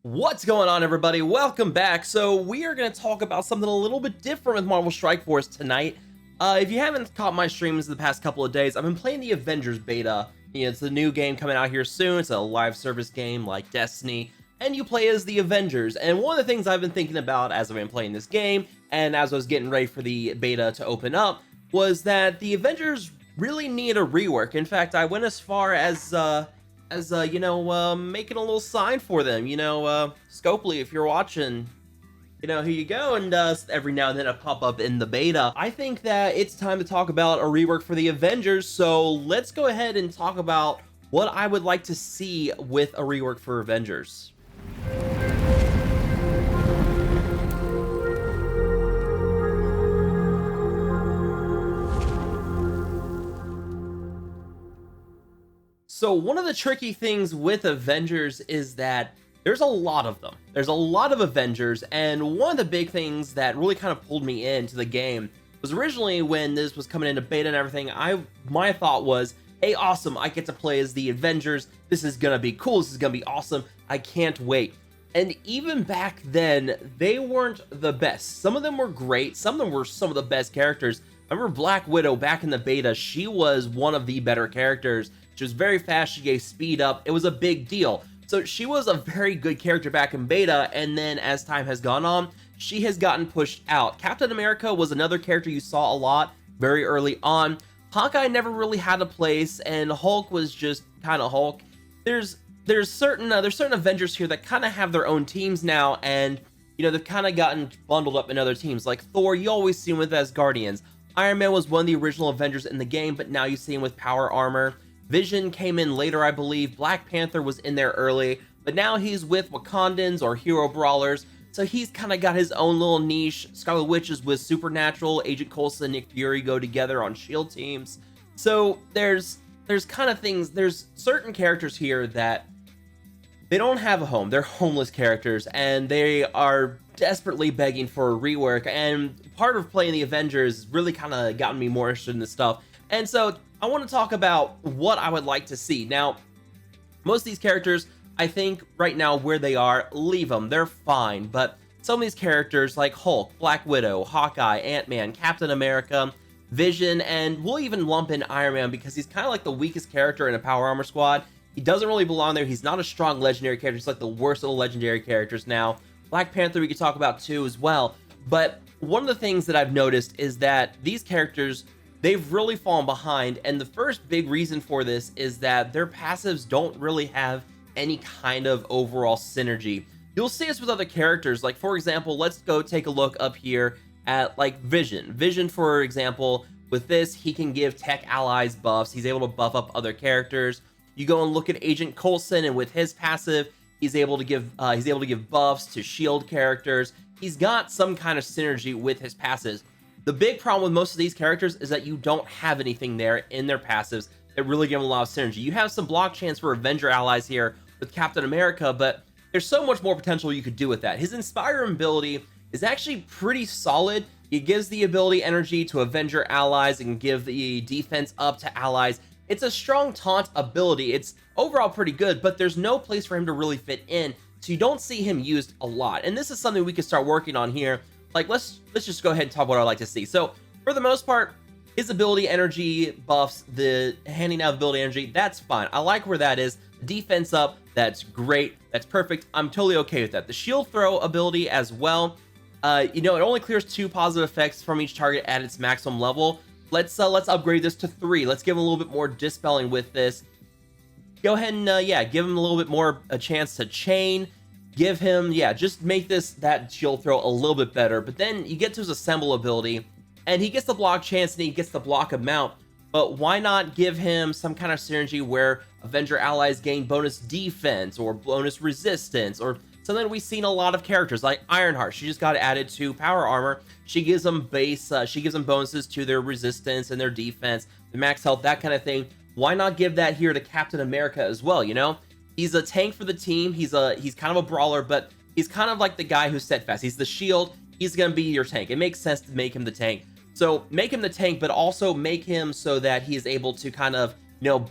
What's going on, everybody? Welcome back. So we are going to talk about something a little bit different with Marvel Strike Force tonight. If you haven't caught my streams the past couple of days, I've been playing the Avengers beta. It's a new game coming out here soon. It's a live service game like Destiny, and you play as the Avengers. And one of the things I've been thinking about as I've been playing this game, and as I was getting ready for the beta to open up, was that the Avengers really need a rework. In fact, I went as far as making a little sign for them, Scopely, if you're watching, here you go. And every now and then a pop up in the beta. I think that it's time to talk about a rework for the Avengers. So let's go ahead and talk about what I would like to see with a rework for Avengers. So one of the tricky things with Avengers is that there's a lot of them. There's a lot of Avengers, and one of the big things that really kind of pulled me into the game was originally when this was coming into beta and everything, my thought was, hey, awesome, I get to play as the Avengers. This is gonna be cool. This is gonna be awesome. I can't wait. And even back then, they weren't the best. Some of them were great. Some of them were some of the best characters. I remember Black Widow back in the beta. She was one of the better characters. She was very fast. She gave speed up. It was a big deal. So she was a very good character back in beta, and then as time has gone on, she has gotten pushed out. Captain America was another character you saw a lot very early on. Hawkeye never really had a place, and Hulk was just kind of Hulk. There's certain Avengers here that kind of have their own teams now, and they've kind of gotten bundled up in other teams. Like Thor, you always see him with Asgardians. Iron Man was one of the original Avengers in the game, but now you see him with power armor. Vision came in later, I believe. Black Panther was in there early, but now he's with Wakandans or hero brawlers, so he's kind of got his own little niche. Scarlet Witch is with Supernatural. Agent Coulson, Nick Fury go together on SHIELD teams. So there's kind of things, there's certain characters here that they don't have a home. They're homeless characters, and they are desperately begging for a rework, and part of playing the Avengers really kind of gotten me more interested in this stuff. And so I want to talk about what I would like to see. Now, most of these characters, I think right now where they are, leave them. They're fine. But some of these characters like Hulk, Black Widow, Hawkeye, Ant-Man, Captain America, Vision, and we'll even lump in Iron Man because he's kind of like the weakest character in a power armor squad. He doesn't really belong there. He's not a strong legendary character. He's like the worst of the legendary characters now. Black Panther we could talk about too as well. But one of the things that I've noticed is that these characters, they've really fallen behind, and the first big reason for this is that their passives don't really have any kind of overall synergy. You'll see this with other characters, like for example, let's go take a look up here at like Vision. Vision, for example, with this, he can give tech allies buffs. He's able to buff up other characters. You go and look at Agent Coulson, and with his passive, he's able to give buffs to SHIELD characters. He's got some kind of synergy with his passives. The big problem with most of these characters is that you don't have anything there in their passives that really give them a lot of synergy. You have some block chance for Avenger allies here with Captain America, but there's so much more potential you could do with that. His Inspire ability is actually pretty solid. It gives the ability energy to Avenger allies and give the defense up to allies. It's a strong taunt ability. It's overall pretty good, but there's no place for him to really fit in, so you don't see him used a lot. And this is something we could start working on here. Like, let's just go ahead and talk about what I like to see. So for the most part, his ability energy buffs, the handing out ability energy, that's fine. I like where that is. Defense up, that's great. That's perfect. I'm totally okay with that. The shield throw ability as well. It only clears 2 positive effects from each target at its maximum level. Let's upgrade this to 3. Let's give him a little bit more dispelling with this. Go ahead and give him a little bit more a chance to chain. Give him, just make that shield throw a little bit better. But then you get to his assemble ability, and he gets the block chance and he gets the block amount. But why not give him some kind of synergy where Avenger allies gain bonus defense or bonus resistance, or something we've seen a lot of characters like Ironheart. She just got added to power armor. She gives them bonuses to their resistance and their defense, the max health, that kind of thing. Why not give that here to Captain America as well? He's a tank for the team. He's kind of a brawler, but he's kind of like the guy who's steadfast. He's the shield. He's going to be your tank. It makes sense to make him the tank. So make him the tank, but also make him so that he is able to kind of,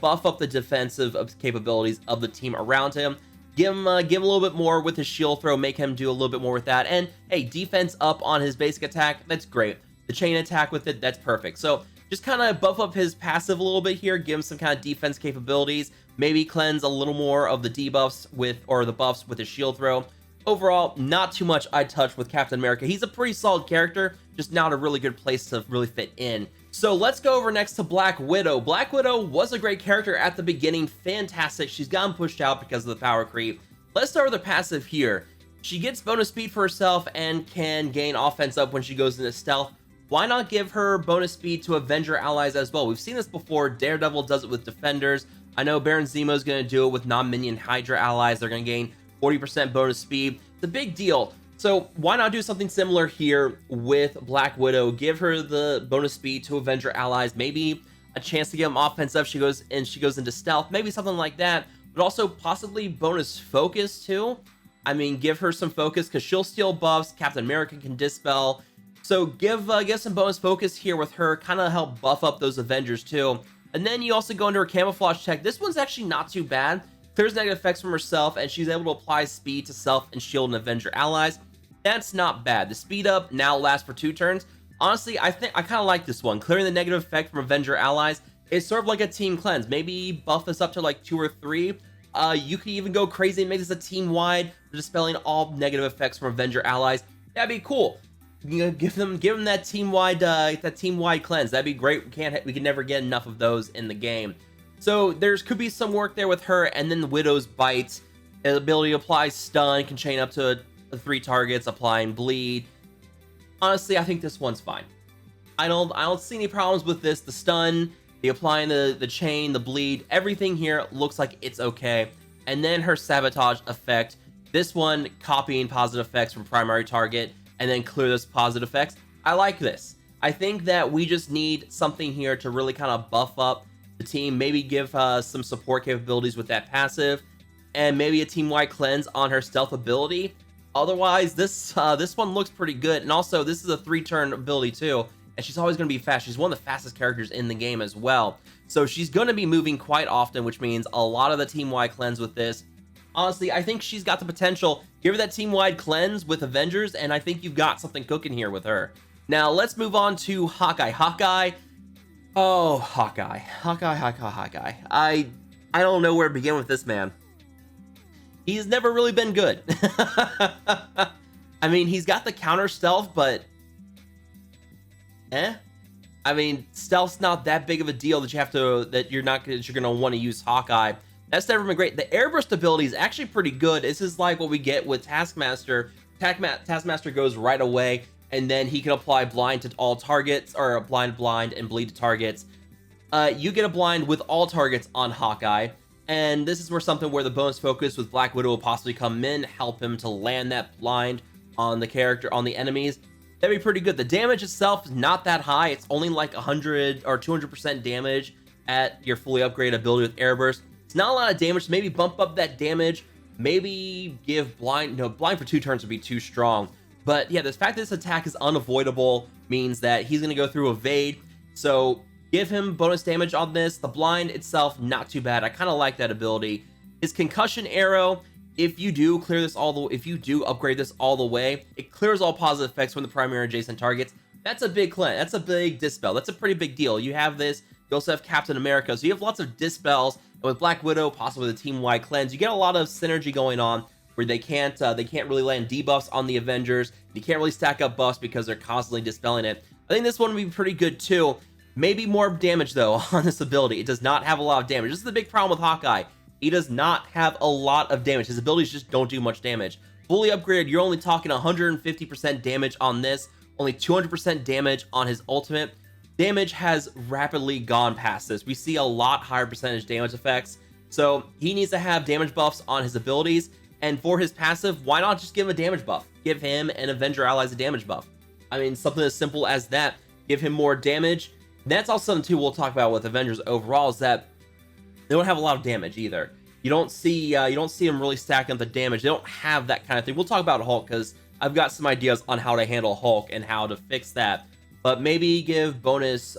buff up the defensive capabilities of the team around him. give him a little bit more with his shield throw, make him do a little bit more with that. And hey, defense up on his basic attack, that's great. The chain attack with it, that's perfect. So just kind of buff up his passive a little bit here, give him some kind of defense capabilities, maybe cleanse a little more of the debuffs or the buffs with his shield throw. Overall, not too much I'd touch with Captain America. He's a pretty solid character, just not a really good place to really fit in. So let's go over next to Black Widow. Black Widow was a great character at the beginning, fantastic. She's gotten pushed out because of the power creep. Let's start with her passive here. She gets bonus speed for herself and can gain offense up when she goes into stealth. Why not give her bonus speed to Avenger allies as well? We've seen this before. Daredevil does it with Defenders. I know Baron Zemo is going to do it with non-minion Hydra allies. They're going to gain 40% bonus speed. It's a big deal. So why not do something similar here with Black Widow? Give her the bonus speed to Avenger allies. Maybe a chance to get them offense up. She goes into stealth. Maybe something like that. But also possibly bonus focus too. I mean, give her some focus because she'll steal buffs. Captain America can dispel. So give some bonus focus here with her, kind of help buff up those Avengers too. And then you also go into her camouflage tech. This one's actually not too bad. Clears negative effects from herself, and she's able to apply speed to self and shield and Avenger allies. That's not bad. The speed up now lasts for 2 turns. Honestly, I kind of like this one. Clearing the negative effect from Avenger allies is sort of like a team cleanse. Maybe buff this up to like 2 or 3. You could even go crazy and make this a team-wide, dispelling all negative effects from Avenger allies. That'd be cool. You know, give them that team-wide cleanse. That'd be great. We can never get enough of those in the game. So could be some work there with her, and then the Widow's Bite, the ability to apply stun, can chain up to 3 targets, applying bleed. Honestly, I think this one's fine. I don't see any problems with this. The stun, the applying the chain, the bleed, everything here looks like it's okay. And then her sabotage effect. This one copying positive effects from primary target and then clear those positive effects. I like this. I think that we just need something here to really kind of buff up the team, maybe give some support capabilities with that passive, and maybe a team-wide cleanse on her stealth ability. Otherwise, this one looks pretty good. And also, this is a 3-turn ability too, and she's always going to be fast. She's one of the fastest characters in the game as well. So she's going to be moving quite often, which means a lot of the team-wide cleanse with this. Honestly, I think she's got the potential. Give her that team-wide cleanse with Avengers, and I think you've got something cooking here with her. Now, let's move on to Hawkeye. Hawkeye. I don't know where to begin with this man. He's never really been good. I mean, he's got the counter stealth, but I mean, stealth's not that big of a deal that you're gonna want to use Hawkeye. That's never been great. The airburst ability is actually pretty good. This is like what we get with Taskmaster. Taskmaster goes right away, and then he can apply blind to all targets, or a blind, and bleed to targets. You get a blind with all targets on Hawkeye, and this is where the bonus focus with Black Widow will possibly come in, help him to land that blind on the enemies. That'd be pretty good. The damage itself is not that high. It's only like 100 or 200% damage at your fully upgraded ability with airburst. It's not a lot of damage, so maybe bump up that damage. Maybe give blind for 2 turns would be too strong. But yeah, the fact that this attack is unavoidable means that he's going to go through evade. So give him bonus damage on this. The blind itself, not too bad. I kind of like that ability. His concussion arrow, if you do upgrade this all the way, it clears all positive effects from the primary adjacent targets. That's a big cleanse. That's a big dispel. That's a pretty big deal. You have this. You also have Captain America. So you have lots of dispels. And with Black Widow, possibly the team-wide cleanse, you get a lot of synergy going on where they can't really land debuffs on the Avengers. You can't really stack up buffs because they're constantly dispelling it. I think this one would be pretty good too. Maybe more damage though on this ability. It does not have a lot of damage. This is the big problem with Hawkeye. He does not have a lot of damage. His abilities just don't do much damage. Fully upgraded, you're only talking 150% damage on this, only 200% damage on his ultimate. Damage has rapidly gone past this. We see a lot higher percentage damage effects. So he needs to have damage buffs on his abilities. And for his passive, why not just give him a damage buff? Give him and Avenger allies a damage buff. I mean, something as simple as that. Give him more damage. That's also something too we'll talk about with Avengers overall, is that they don't have a lot of damage either. You don't see them really stacking up the damage. They don't have that kind of thing. We'll talk about Hulk because I've got some ideas on how to handle Hulk and how to fix that. But maybe give bonus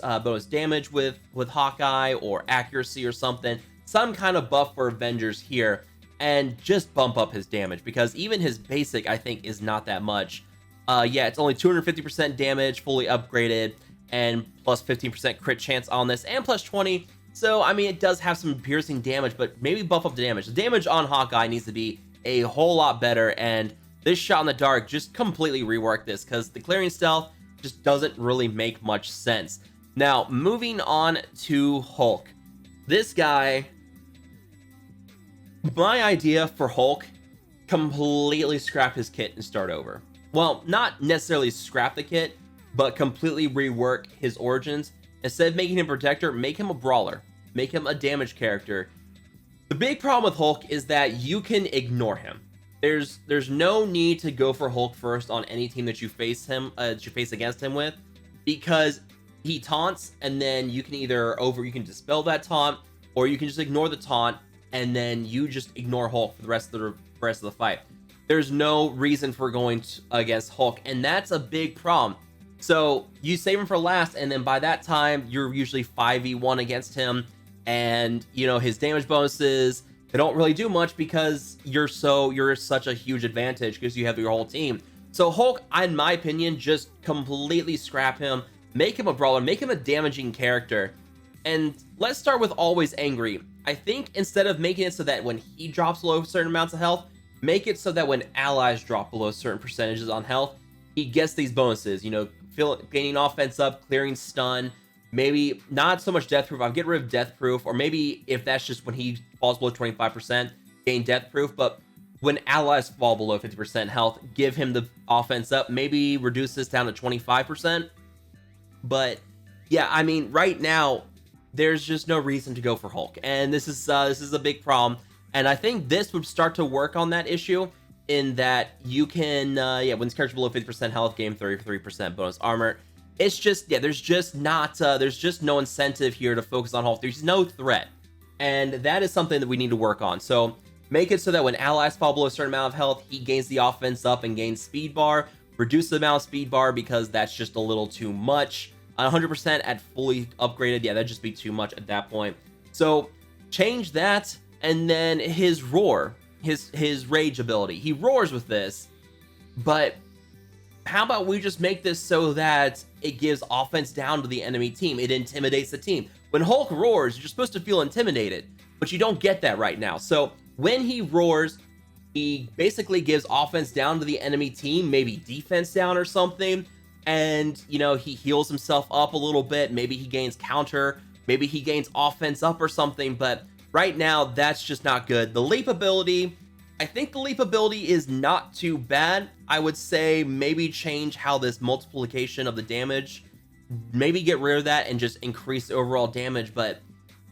damage with Hawkeye, or accuracy or something. Some kind of buff for Avengers here. and just bump up his damage, because even his basic, I think, is not that much. Yeah, it's only 250% damage, fully upgraded, and plus 15% crit chance on this, and plus 20. So, I mean, it does have some piercing damage, but maybe buff up the damage. The damage on Hawkeye needs to be a whole lot better, and this shot in the dark just completely reworked this, because the clearing stealth just doesn't really make much sense. Now, moving on to Hulk. This guy, my idea for Hulk, completely scrap his kit and start over. Well, not necessarily scrap the kit, but completely rework his origins. Instead of making him protector, make him a brawler, make him a damage character. The big problem with Hulk is that you can ignore him. There's no need to go for Hulk first on any team that you face against him with, because he taunts, and then you can you can dispel that taunt, or you can just ignore the taunt, and then you just ignore Hulk for the rest of the fight. There's no reason for going against Hulk, and that's a big problem. So you save him for last, and then by that time you're usually 5v1 against him, and you know his damage bonuses, they don't really do much because you're such a huge advantage because you have your whole team. So Hulk, in my opinion, just completely scrap him, make him a brawler, make him a damaging character. And let's start with always angry. I think instead of making it so that when he drops below certain amounts of health, make it so that when allies drop below certain percentages on health, he gets these bonuses, you know, gaining offense up, clearing stun, maybe not so much death proof. I'll get rid of death proof, or maybe if that's just when he falls below 25%, gain death proof. But when allies fall below 50% health, give him the offense up, maybe reduce this down to 25%. But yeah, I mean, right now there's just no reason to go for Hulk, and this is a big problem. And I think this would start to work on that issue, in that you can when this character below 50% health, gain 33% bonus armor. It's just, yeah, there's just no incentive here to focus on Hulk. There's no threat, and that is something that we need to work on. So make it so that when allies fall below a certain amount of health, he gains the offense up and gains speed bar. Reduce the amount of speed bar, because that's just a little too much. 100% at fully upgraded, yeah, that'd just be too much at that point. So change that. And then his roar, his rage ability, he roars with this, but how about we just make this so that it gives offense down to the enemy team? It intimidates the team. When Hulk roars, you're supposed to feel intimidated, but you don't get that right now. So when he roars, he basically gives offense down to the enemy team, maybe defense down or something. And, you know, he heals himself up a little bit. Maybe he gains counter, maybe he gains offense up or something, but right now, that's just not good. The leap ability, I think the leap ability is not too bad. I would say maybe change how this multiplication of the damage, maybe get rid of that and just increase the overall damage. But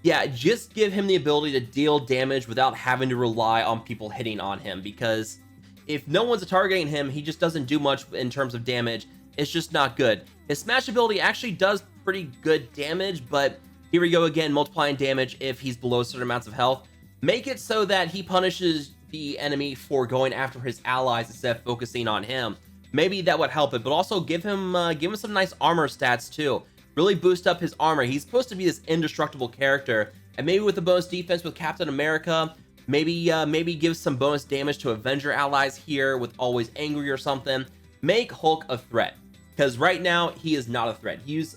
yeah, just give him the ability to deal damage without having to rely on people hitting on him, because if no one's targeting him, he just doesn't do much in terms of damage. It's just not good. His smash ability actually does pretty good damage, but here we go again, multiplying damage if he's below certain amounts of health. Make it so that he punishes the enemy for going after his allies instead of focusing on him. Maybe that would help it, but also give him some nice armor stats too. Really boost up his armor. He's supposed to be this indestructible character, and maybe with the bonus defense with Captain America, maybe give some bonus damage to Avenger allies here with Always Angry or something. Make Hulk a threat, because right now he is not a threat. He's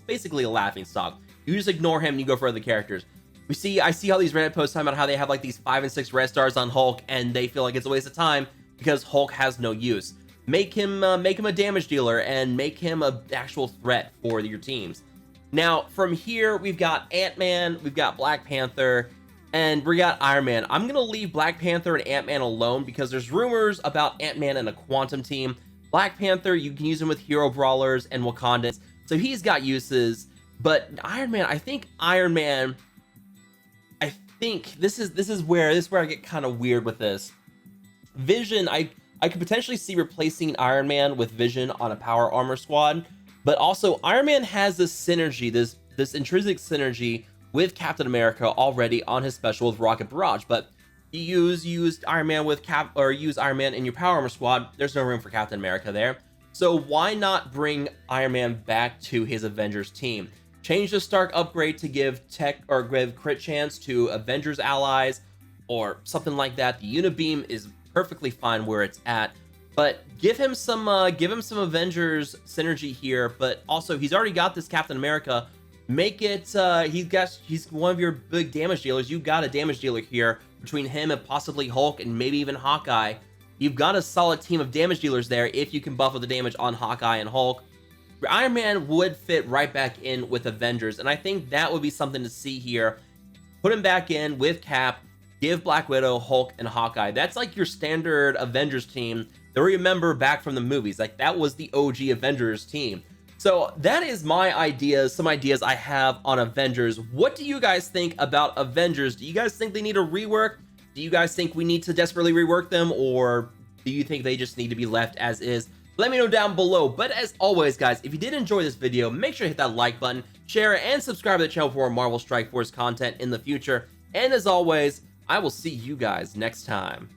basically a laughingstock. You just ignore him and you go for other characters. I see all these Reddit posts talking about how they have like these 5 and 6 red stars on Hulk, and they feel like it's a waste of time because Hulk has no use. Make him a damage dealer and make him an actual threat for your teams. Now from here, we've got Ant-Man, we've got Black Panther, and we got Iron Man. I'm gonna leave Black Panther and Ant-Man alone because there's rumors about Ant-Man and a quantum team. Black Panther, you can use him with hero brawlers and Wakandans, so he's got uses. But Iron Man, I think this is where I get kind of weird with this. Vision, I could potentially see replacing Iron Man with Vision on a power armor squad, but also Iron Man has this synergy, this intrinsic synergy with Captain America already on his special with Rocket Barrage. But you use Iron Man with use Iron Man in your power armor squad, there's no room for Captain America there. So why not bring Iron Man back to his Avengers team? Change the Stark upgrade to give give crit chance to Avengers allies, or something like that. The Unibeam is perfectly fine where it's at, but give him some Avengers synergy here. But also, he's already got this Captain America. Make it he's one of your big damage dealers. You've got a damage dealer here between him and possibly Hulk and maybe even Hawkeye. You've got a solid team of damage dealers there if you can buff with the damage on Hawkeye and Hulk. Iron Man would fit right back in with Avengers, and I think that would be something to see here. Put him back in with Cap, give Black Widow, Hulk, and Hawkeye. That's like your standard Avengers team that we remember back from the movies. Like, that was the OG Avengers team. So that is my ideas, some ideas I have on Avengers. What do you guys think about Avengers? Do you guys think they need a rework? Do you guys think we need to desperately rework them, or do you think they just need to be left as is? Let me know down below. But as always, guys, if you did enjoy this video, make sure to hit that like button, share it, and subscribe to the channel for more Marvel Strike Force content in the future. And as always, I will see you guys next time.